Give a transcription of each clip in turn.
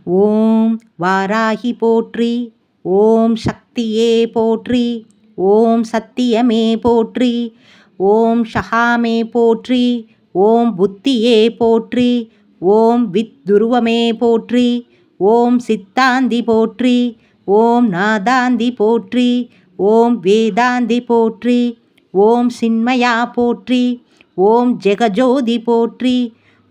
ஓம் வாராகி போற்றி. ஓம் சக்தியே போற்றி. ஓம் சத்தியமே போற்றி. ஓம் ஷகாமே போற்றி. ஓம் புத்தியே போற்றி. ஓம் வித்துருவமே போற்றி. ஓம் சித்தாந்தி போற்றி. ஓம் நாதாந்தி போற்றி. ஓம் வேதாந்தி போற்றி. ஓம் சின்மயா போற்றி. ஓம் ஜெகஜோதி போற்றி.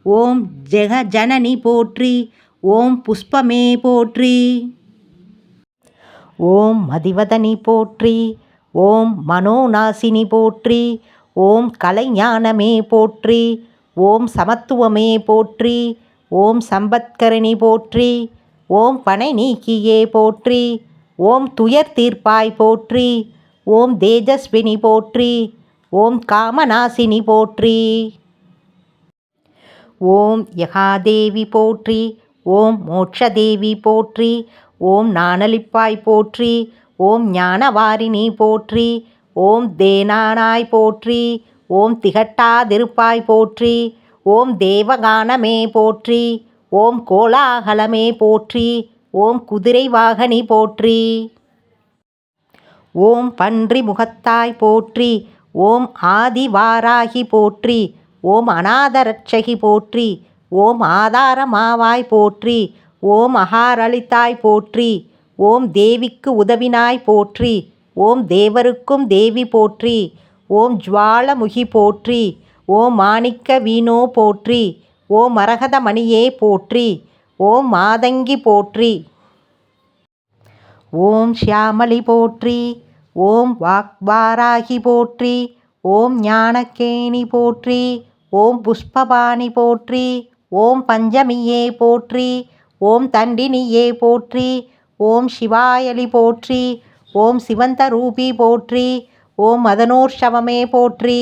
ஓம் ஜெகஜனனி போற்றி. ஓம் புஷ்பமே போற்றி. ஓம் மதிவதனி போற்றி. ஓம் மனோநாசினி போற்றி. ஓம் கலைஞானமே போற்றி. ஓம் சமத்துவமே போற்றி. ஓம் சம்பத்கரணி போற்றி. ஓம் பனை நீக்கியே போற்றி. ஓம் துயர் தீர்ப்பாய் போற்றி. ஓம் தேஜஸ்வினி போற்றி. ஓம் காமநாசினி போற்றி. ஓம் யகாதேவி போற்றி. ஓம் மோட்சதேவி போற்றி. ஓம் நாணலிப்பாய் போற்றி. ஓம் ஞானவாரிணி போற்றி. ஓம் தேனானாய் போற்றி. ஓம் திகட்டாதிருப்பாய் போற்றி. ஓம் தேவகானமே போற்றி. ஓம் கோலாகலமே போற்றி. ஓம் குதிரை வாகனி போற்றி. ஓம் பன்றி முகத்தாய் போற்றி. ஓம் ஆதிவாராகி போற்றி. ஓம் அநாதரட்சகி போற்றி. ஓம் ஆதாரமாவாய் போற்றி. ஓம் அகாரளித்தாய் போற்றி. ஓம் தேவிக்கு உதவினாய் போற்றி. ஓம் தேவருக்கும் தேவி போற்றி. ஓம் ஜுவாலமுகி போற்றி. ஓம் மாணிக்க வீணோ போற்றி. ஓம் மரகத மணியே போற்றி. ஓம் மாதங்கி போற்றி. ஓம் ஷியாமளி போற்றி. ஓம் வாக்வாராகி போற்றி. ஓம் ஞானக்கேணி போற்றி. ஓம் புஷ்பபாணி போற்றி. ஓம் பஞ்சமியே போற்றி. ஓம் தண்டினியே போற்றி. ஓம் சிவாயலி போற்றி. ஓம் சிவந்த ரூபி போற்றி. ஓம் மதனோற்சவமே போற்றி.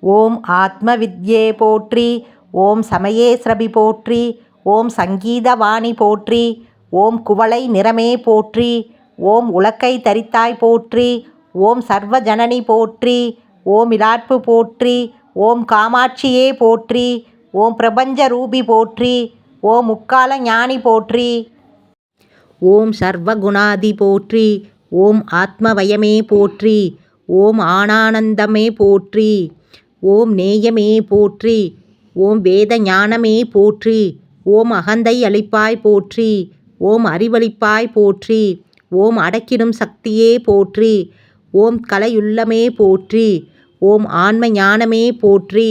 ஓம் ஆத்மவித்யே போற்றி. ஓம் சமயேஸ்ரபி போற்றி. ஓம் சங்கீதவாணி போற்றி. ஓம் குவளை நிறமே போற்றி. ஓம் உலக்கை தரித்தாய் போற்றி. ஓம் சர்வஜனனி போற்றி. ஓம் இலாட்பு போற்றி. ஓம் காமாட்சியே போற்றி. ஓம் பிரபஞ்ச ரூபி போற்றி. ஓம் முக்கால ஞானி போற்றி. ஓம் சர்வகுணாதி போற்றி. ஓம் ஆத்மவயமே போற்றி. ஓம் ஆனானந்தமே போற்றி. ஓம் நேயமே போற்றி. ஓம் வேத ஞானமே போற்றி. ஓம் அகந்தை அளிப்பாய் போற்றி. ஓம் அறிவளிப்பாய் போற்றி. ஓம் அடக்கிடும் சக்தியே போற்றி. ஓம் கலையுள்ளமே போற்றி. ஓம் ஆன்ம ஞானமே போற்றி.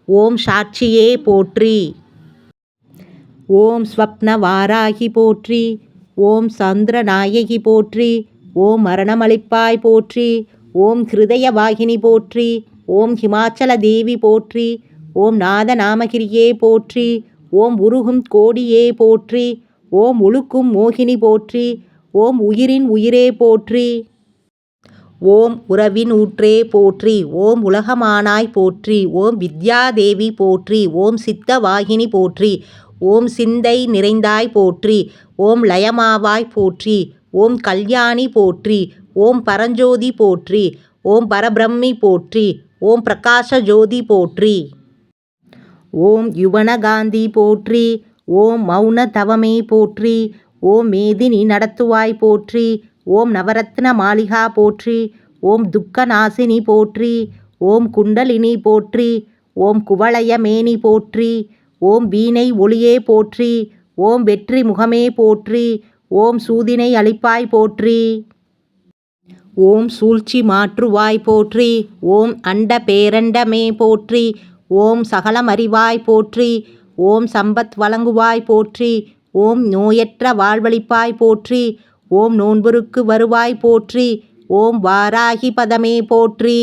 ஓம் சாட்சியே போற்றி. ஓம் ஸ்வப்ன வாராகி போற்றி. ஓம் சந்திரநாயகி போற்றி. ஓம் மரணமளிப்பாய் போற்றி. ஓம் ஹிருதய வாகினி போற்றி. ஓம் ஹிமாச்சல தேவி போற்றி. ஓம் நாதநாமகிரியே போற்றி. ஓம் உருகும் கோடியே போற்றி. ஓம் உழுக்கும் மோகினி போற்றி. ஓம் உயிரின் உயிரே போற்றி. ஓம் உறவின் ஊற்றே போற்றி. ஓம் உலகமானாய் போற்றி. ஓம் வித்யாதேவி போற்றி. ஓம் சித்தவாகினி போற்றி. ஓம் சிந்தை நிறைந்தாய் போற்றி. ஓம் லயமாவாய் போற்றி. ஓம் கல்யாணி போற்றி. ஓம் பரஞ்சோதி போற்றி. ஓம் பரபிரம்மி போற்றி. ஓம் பிரகாச ஜோதி போற்றி. ஓம் யுவனகாந்தி போற்றி. ஓம் மௌன தவமே போற்றி. ஓம் மேதினி நடத்துவாய் போற்றி. ஓம் நவரத்ன மாளிகா போற்றி. ஓம் துக்கநாசினி போற்றி. ஓம் குண்டலினி போற்றி. ஓம் குவளயமேனி போற்றி. ஓம் வீணை ஒளியே போற்றி. ஓம் வெற்றி முகமே போற்றி. ஓம் சூதினை அளிப்பாய் போற்றி. ஓம் சூழ்ச்சி மாற்றுவாய் போற்றி. ஓம் அண்ட பேரண்டமே போற்றி. ஓம் சகலமறிவாய் போற்றி. ஓம் சம்பத் வழங்குவாய் போற்றி. ஓம் நோயற்ற வாழ்வளிப்பாய் போற்றி. ஓம் நோன்புருக்கு வருவாய் போற்றி. ஓம் வாராகி பதமே போற்றி.